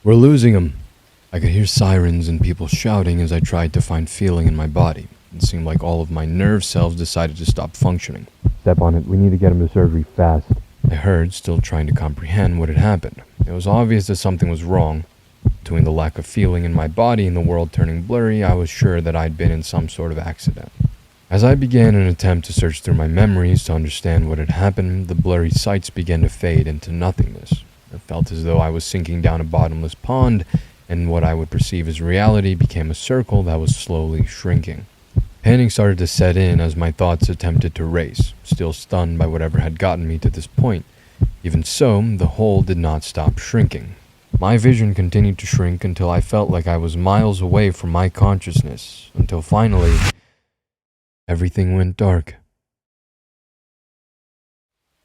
We're losing him. I could hear sirens and people shouting as I tried to find feeling in my body. It seemed like all of my nerve cells decided to stop functioning. Step on it. We need to get him to surgery fast. I heard, still trying to comprehend what had happened. It was obvious that something was wrong. Between the lack of feeling in my body and the world turning blurry, I was sure that I'd been in some sort of accident. As I began an attempt to search through my memories to understand what had happened, the blurry sights began to fade into nothingness. It felt as though I was sinking down a bottomless pond, and what I would perceive as reality became a circle that was slowly shrinking. Panic started to set in as my thoughts attempted to race, still stunned by whatever had gotten me to this point. Even so, the hole did not stop shrinking. My vision continued to shrink until I felt like I was miles away from my consciousness, until finally, everything went dark.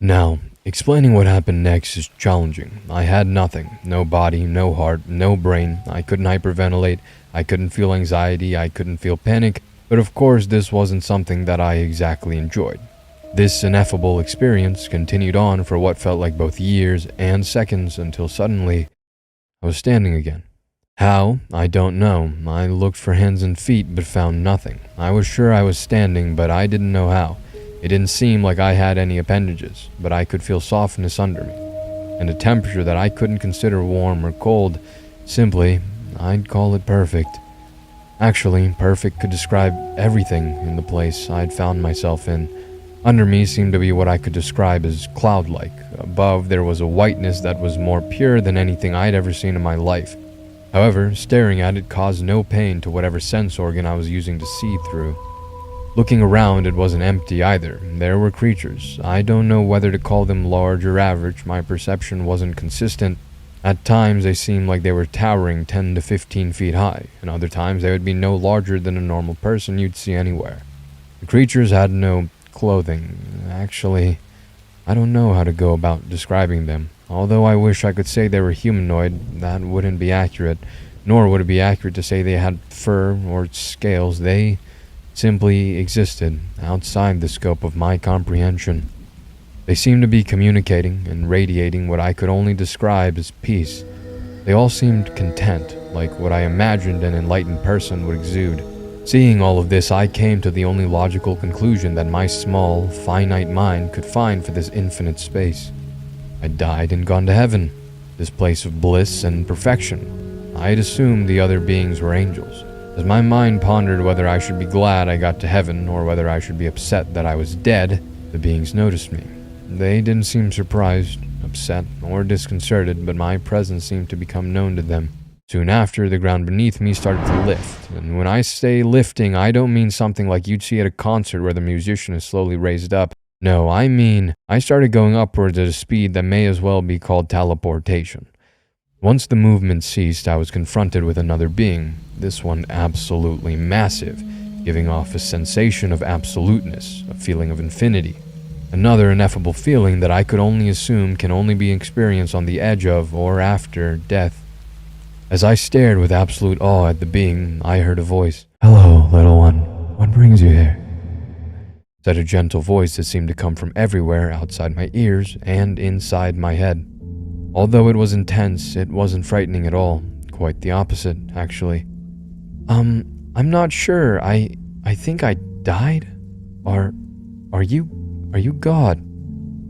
Now, explaining what happened next is challenging. I had nothing. No body, no heart, no brain. I couldn't hyperventilate. I couldn't feel anxiety. I couldn't feel panic. But of course, this wasn't something that I exactly enjoyed. This ineffable experience continued on for what felt like both years and seconds until suddenly, I was standing again. How? I don't know. I looked for hands and feet but found nothing. I was sure I was standing, but I didn't know how. It didn't seem like I had any appendages, but I could feel softness under me, and a temperature that I couldn't consider warm or cold. Simply, I'd call it perfect. Actually, perfect could describe everything in the place I'd found myself in. Under me seemed to be what I could describe as cloud-like. Above, there was a whiteness that was more pure than anything I'd ever seen in my life. However, staring at it caused no pain to whatever sense organ I was using to see through. Looking around, it wasn't empty either. There were creatures. I don't know whether to call them large or average. My perception wasn't consistent. At times, they seemed like they were towering 10 to 15 feet high, and other times they would be no larger than a normal person you'd see anywhere. The creatures had no clothing. Actually, I don't know how to go about describing them. Although I wish I could say they were humanoid, that wouldn't be accurate, nor would it be accurate to say they had fur or scales. They simply existed outside the scope of my comprehension. They seemed to be communicating and radiating what I could only describe as peace. They all seemed content, like what I imagined an enlightened person would exude. Seeing all of this, I came to the only logical conclusion that my small, finite mind could find for this infinite space. I'd died and gone to heaven, this place of bliss and perfection. I'd assumed the other beings were angels. As my mind pondered whether I should be glad I got to heaven or whether I should be upset that I was dead, the beings noticed me. They didn't seem surprised, upset, or disconcerted, but my presence seemed to become known to them. Soon after, the ground beneath me started to lift, and when I say lifting, I don't mean something like you'd see at a concert where the musician is slowly raised up. No, I mean, I started going upwards at a speed that may as well be called teleportation. Once the movement ceased, I was confronted with another being, this one absolutely massive, giving off a sensation of absoluteness, a feeling of infinity. Another ineffable feeling that I could only assume can only be experienced on the edge of or after death. As I stared with absolute awe at the being, I heard a voice. "Hello, little one. What brings you here?" Said a gentle voice that seemed to come from everywhere outside my ears and inside my head. Although it was intense, it wasn't frightening at all. Quite the opposite, actually. I'm not sure. I think I died? Are you God?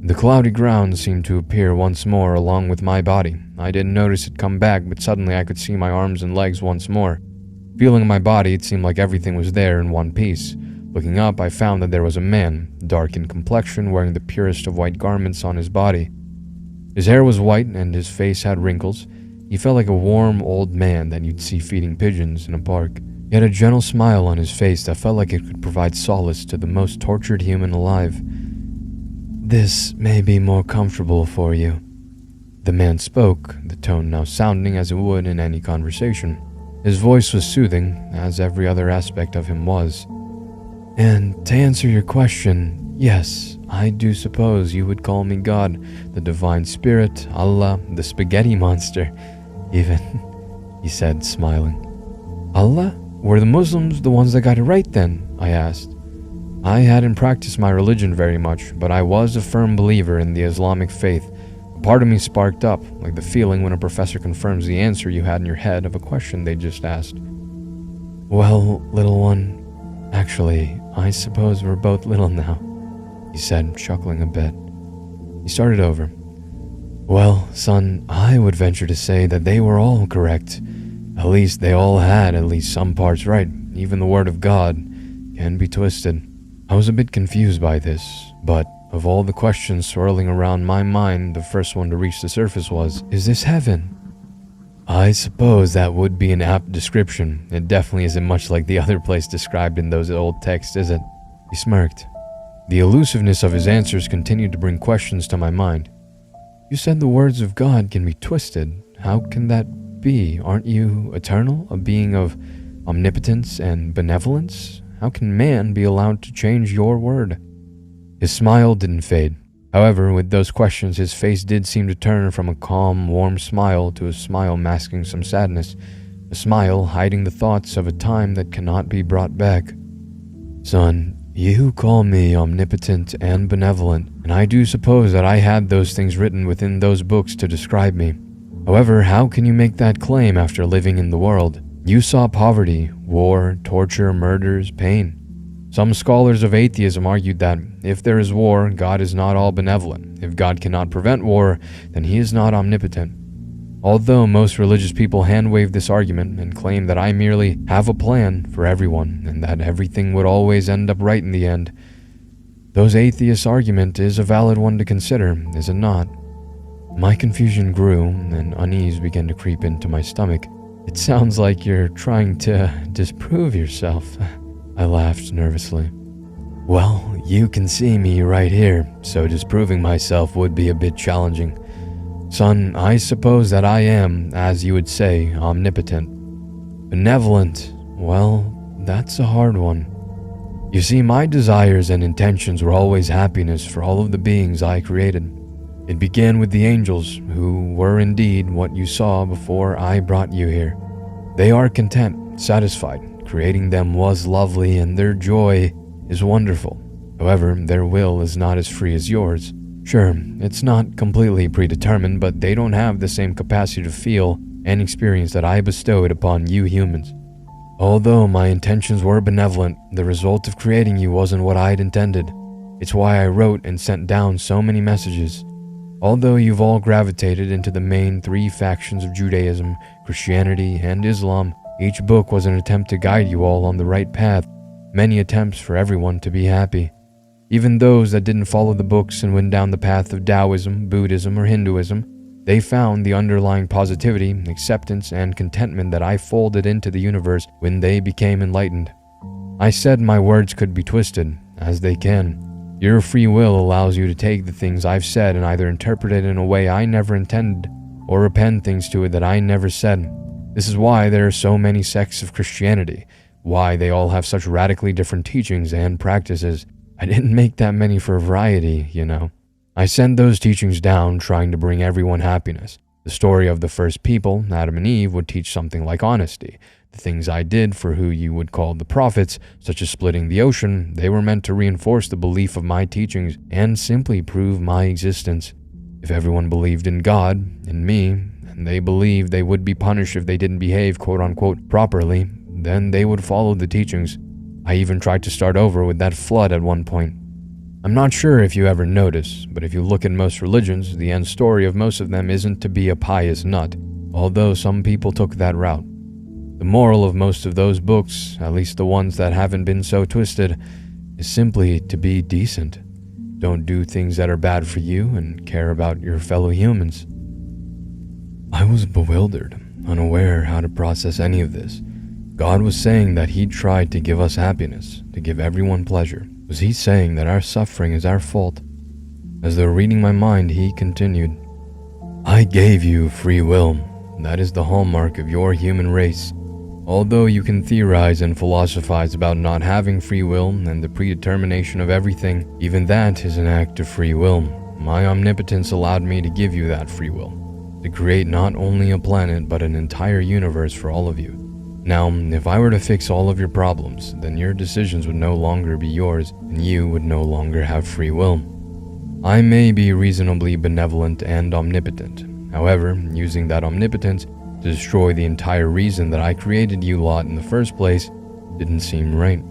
The cloudy ground seemed to appear once more along with my body. I didn't notice it come back, but suddenly I could see my arms and legs once more. Feeling my body, it seemed like everything was there in one piece. Looking up, I found that there was a man, dark in complexion, wearing the purest of white garments on his body. His hair was white and his face had wrinkles. He felt like a warm old man that you'd see feeding pigeons in a park. He had a gentle smile on his face that felt like it could provide solace to the most tortured human alive. "This may be more comfortable for you." The man spoke, the tone now sounding as it would in any conversation. His voice was soothing, as every other aspect of him was. "And to answer your question, yes, I do suppose you would call me God, the divine spirit, Allah, the spaghetti monster, even," he said, smiling. "Allah? Were the Muslims the ones that got it right then?" I asked. I hadn't practiced my religion very much, but I was a firm believer in the Islamic faith, A part of me sparked up, like the feeling when a professor confirms the answer you had in your head of a question they just asked. "Well, little one, actually, I suppose we're both little now," he said, chuckling a bit. He started over. "Well, son, I would venture to say that they were all correct. At least they all had at least some parts right. Even the word of God can be twisted." I was a bit confused by this, but of all the questions swirling around my mind, the first one to reach the surface was, "Is this heaven?" I suppose that would be an apt description. It definitely isn't much like the other place described in those old texts, is it? He smirked. The elusiveness of his answers continued to bring questions to my mind. "You said the words of God can be twisted. How can that be? Aren't you eternal, a being of omnipotence and benevolence? How can man be allowed to change your word?" His smile didn't fade. However, with those questions, his face did seem to turn from a calm, warm smile to a smile masking some sadness, a smile hiding the thoughts of a time that cannot be brought back. "Son, you call me omnipotent and benevolent, and I do suppose that I had those things written within those books to describe me. However, how can you make that claim after living in the world? You saw poverty, war, torture, murders, pain. Some scholars of atheism argued that if there is war, God is not all benevolent. If God cannot prevent war, then he is not omnipotent. Although most religious people hand-wave this argument and claim that I merely have a plan for everyone and that everything would always end up right in the end, those atheists' argument is a valid one to consider, is it not? My confusion grew and unease began to creep into my stomach. "It sounds like you're trying to disprove yourself," I laughed nervously. "Well, you can see me right here, so disproving myself would be a bit challenging. Son, I suppose that I am, as you would say, omnipotent. Benevolent, well, that's a hard one. You see, my desires and intentions were always happiness for all of the beings I created. It began with the angels, who were indeed what you saw before I brought you here. They are content, satisfied. Creating them was lovely, and their joy is wonderful. However, their will is not as free as yours. Sure, it's not completely predetermined, but they don't have the same capacity to feel and experience that I bestowed upon you humans. Although my intentions were benevolent, the result of creating you wasn't what I'd intended. It's why I wrote and sent down so many messages. Although you've all gravitated into the main three factions of Judaism, Christianity, and Islam, each book was an attempt to guide you all on the right path, many attempts for everyone to be happy. Even those that didn't follow the books and went down the path of Taoism, Buddhism, or Hinduism, they found the underlying positivity, acceptance, and contentment that I folded into the universe when they became enlightened. I said my words could be twisted, as they can. Your free will allows you to take the things I've said and either interpret it in a way I never intended, or append things to it that I never said. This is why there are so many sects of Christianity, why they all have such radically different teachings and practices. I didn't make that many for variety, you know. I sent those teachings down trying to bring everyone happiness. The story of the first people, Adam and Eve, would teach something like honesty. The things I did for who you would call the prophets, such as splitting the ocean, they were meant to reinforce the belief of my teachings and simply prove my existence. If everyone believed in God, in me, and they believed they would be punished if they didn't behave quote-unquote properly, then they would follow the teachings. I even tried to start over with that flood at one point. I'm not sure if you ever notice, but if you look at most religions, the end story of most of them isn't to be a pious nut, although some people took that route. The moral of most of those books, at least the ones that haven't been so twisted, is simply to be decent. Don't do things that are bad for you and care about your fellow humans. I was bewildered, unaware how to process any of this. God was saying that he tried to give us happiness, to give everyone pleasure. Was he saying that our suffering is our fault? As though reading my mind, he continued, "I gave you free will. That is the hallmark of your human race. Although you can theorize and philosophize about not having free will and the predetermination of everything, even that is an act of free will. My omnipotence allowed me to give you that free will, to create not only a planet but an entire universe for all of you. Now, if I were to fix all of your problems, then your decisions would no longer be yours, and you would no longer have free will. I may be reasonably benevolent and omnipotent. However, using that omnipotence to destroy the entire reason that I created you lot in the first place didn't seem right.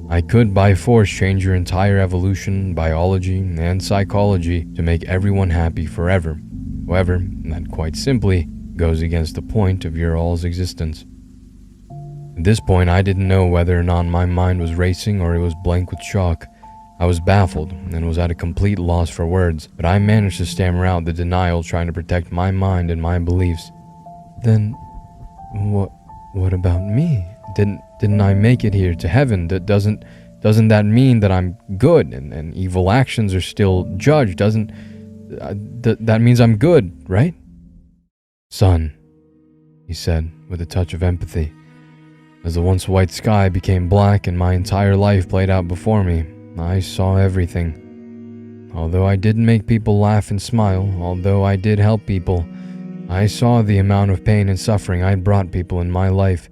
I could by force change your entire evolution, biology, and psychology to make everyone happy forever. However, that quite simply goes against the point of your all's existence. At this point, I didn't know whether or not my mind was racing or it was blank with shock. I was baffled and was at a complete loss for words, but I managed to stammer out the denial trying to protect my mind and my beliefs. Then, what about me? Didn't I make it here to heaven? Doesn't that mean that I'm good and evil actions are still judged? That means I'm good, right? Son, he said with a touch of empathy, as the once white sky became black and my entire life played out before me. I saw everything. Although I didn't make people laugh and smile, although I did help people, I saw the amount of pain and suffering I'd brought people in my life.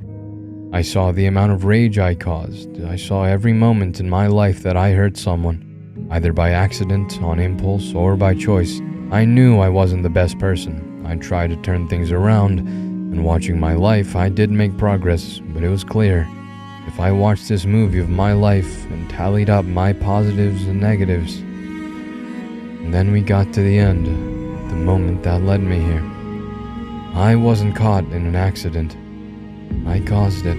I saw the amount of rage I caused. I saw every moment in my life that I hurt someone, either by accident, on impulse, or by choice. I knew I wasn't the best person. I tried to turn things around, and watching my life, I did make progress, but it was clear. If I watched this movie of my life and tallied up my positives and negatives, and then we got to the end, the moment that led me here. I wasn't caught in an accident. I caused it.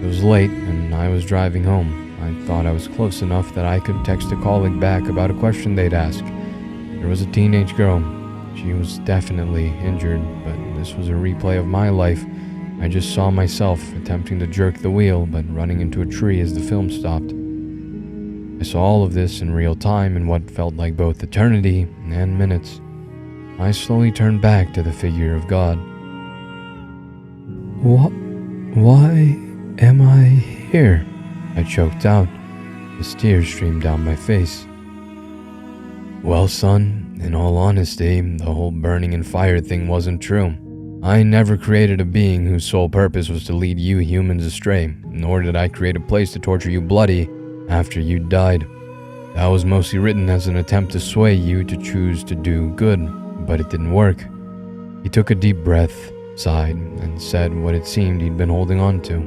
It was late and I was driving home. I thought I was close enough that I could text a colleague back about a question they'd ask. There was a teenage girl. She was definitely injured, but this was a replay of my life. I just saw myself attempting to jerk the wheel, but running into a tree as the film stopped. I saw all of this in real time in what felt like both eternity and minutes. I slowly turned back to the figure of God. Why am I here? I choked out, as tears streamed down my face. Well, son, in all honesty, the whole burning and fire thing wasn't true. I never created a being whose sole purpose was to lead you humans astray, nor did I create a place to torture you bloody after you died. That was mostly written as an attempt to sway you to choose to do good, but it didn't work. He took a deep breath, sighed, and said what it seemed he'd been holding on to.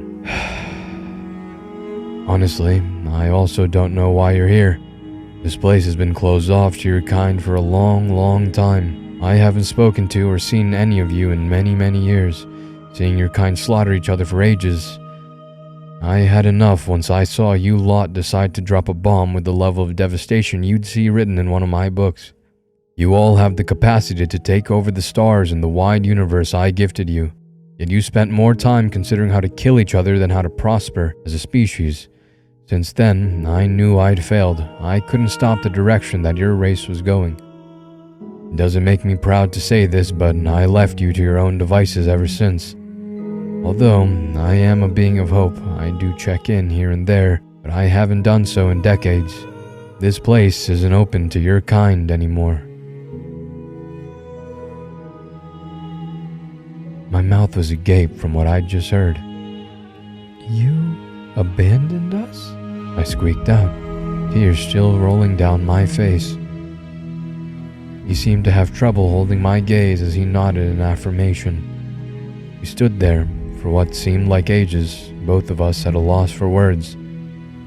Honestly, I also don't know why you're here. This place has been closed off to your kind for a long, long time. I haven't spoken to or seen any of you in many, many years, seeing your kind slaughter each other for ages. I had enough once I saw you lot decide to drop a bomb with the level of devastation you'd see written in one of my books. You all have the capacity to take over the stars and the wide universe I gifted you, yet you spent more time considering how to kill each other than how to prosper as a species. Since then, I knew I'd failed. I couldn't stop the direction that your race was going. It doesn't make me proud to say this, but I left you to your own devices ever since. Although I am a being of hope, I do check in here and there, but I haven't done so in decades. This place isn't open to your kind anymore. My mouth was agape from what I'd just heard. You abandoned us? I squeaked out, tears still rolling down my face. He seemed to have trouble holding my gaze as he nodded in affirmation. We stood there for what seemed like ages, both of us at a loss for words.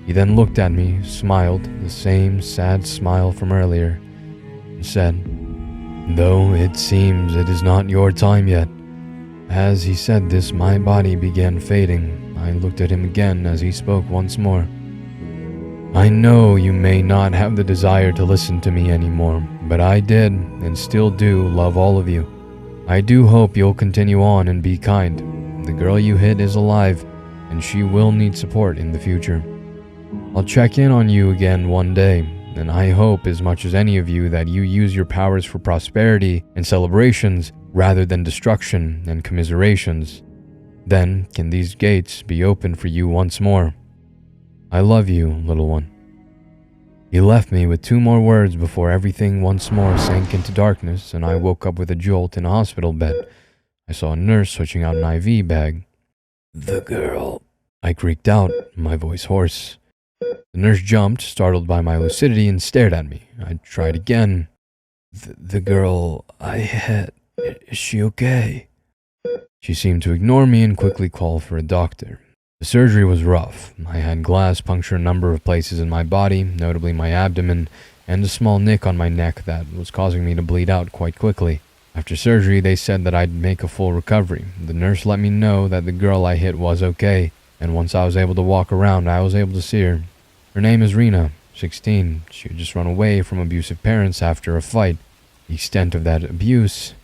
He then looked at me, smiled, the same sad smile from earlier, and said, "Though it seems it is not your time yet." As he said this, my body began fading. I looked at him again as he spoke once more. I know you may not have the desire to listen to me anymore, but I did, and still do, love all of you. I do hope you'll continue on and be kind. The girl you hit is alive, and she will need support in the future. I'll check in on you again one day, and I hope as much as any of you that you use your powers for prosperity and celebrations rather than destruction and commiserations. Then can these gates be opened for you once more. I love you, little one. He left me with 2 more words before everything once more sank into darkness and I woke up with a jolt in a hospital bed. I saw a nurse switching out an IV bag. "The girl," I creaked out, my voice hoarse. The nurse jumped, startled by my lucidity, and stared at me. I tried again. The girl I hit, is she okay? She seemed to ignore me and quickly call for a doctor. The surgery was rough. I had glass puncture a number of places in my body, notably my abdomen, and a small nick on my neck that was causing me to bleed out quite quickly. After surgery, they said that I'd make a full recovery. The nurse let me know that the girl I hit was okay, and once I was able to walk around, I was able to see her. Her name is Rena, 16. She had just run away from abusive parents after a fight. The extent of that abuse,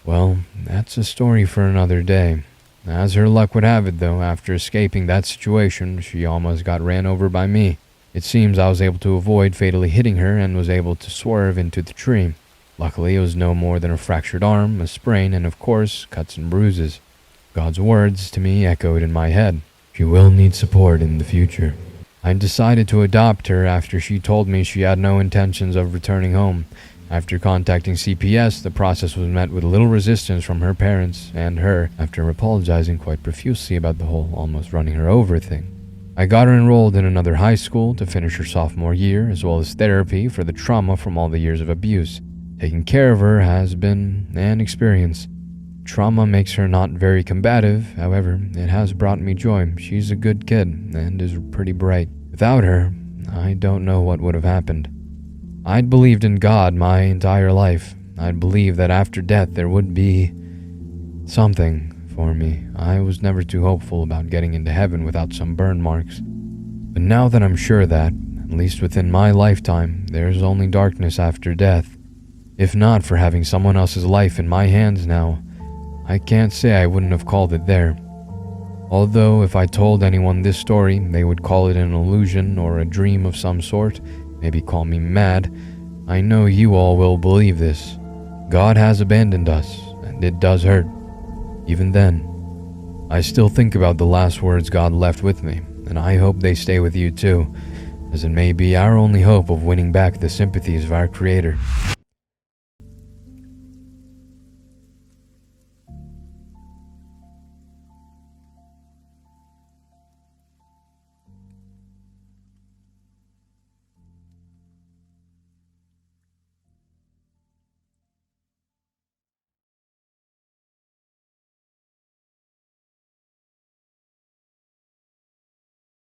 well, that's a story for another day. As her luck would have it, though, after escaping that situation, she almost got ran over by me. It seems I was able to avoid fatally hitting her and was able to swerve into the tree. Luckily, it was no more than a fractured arm, a sprain, and of course, cuts and bruises. God's words to me echoed in my head. She will need support in the future. I decided to adopt her after she told me she had no intentions of returning home. After contacting CPS, the process was met with little resistance from her parents and her, after apologizing quite profusely about the whole almost running her over thing. I got her enrolled in another high school to finish her sophomore year, as well as therapy for the trauma from all the years of abuse. Taking care of her has been an experience. Trauma makes her not very combative, however, it has brought me joy. She's a good kid and is pretty bright. Without her, I don't know what would have happened. I'd believed in God my entire life. I'd believed that after death there would be something for me. I was never too hopeful about getting into heaven without some burn marks. But now that I'm sure that, at least within my lifetime, there's only darkness after death, if not for having someone else's life in my hands now, I can't say I wouldn't have called it there. Although if I told anyone this story, they would call it an illusion or a dream of some sort, maybe call me mad, I know you all will believe this. God has abandoned us, and it does hurt. Even then, I still think about the last words God left with me, and I hope they stay with you too, as it may be our only hope of winning back the sympathies of our Creator.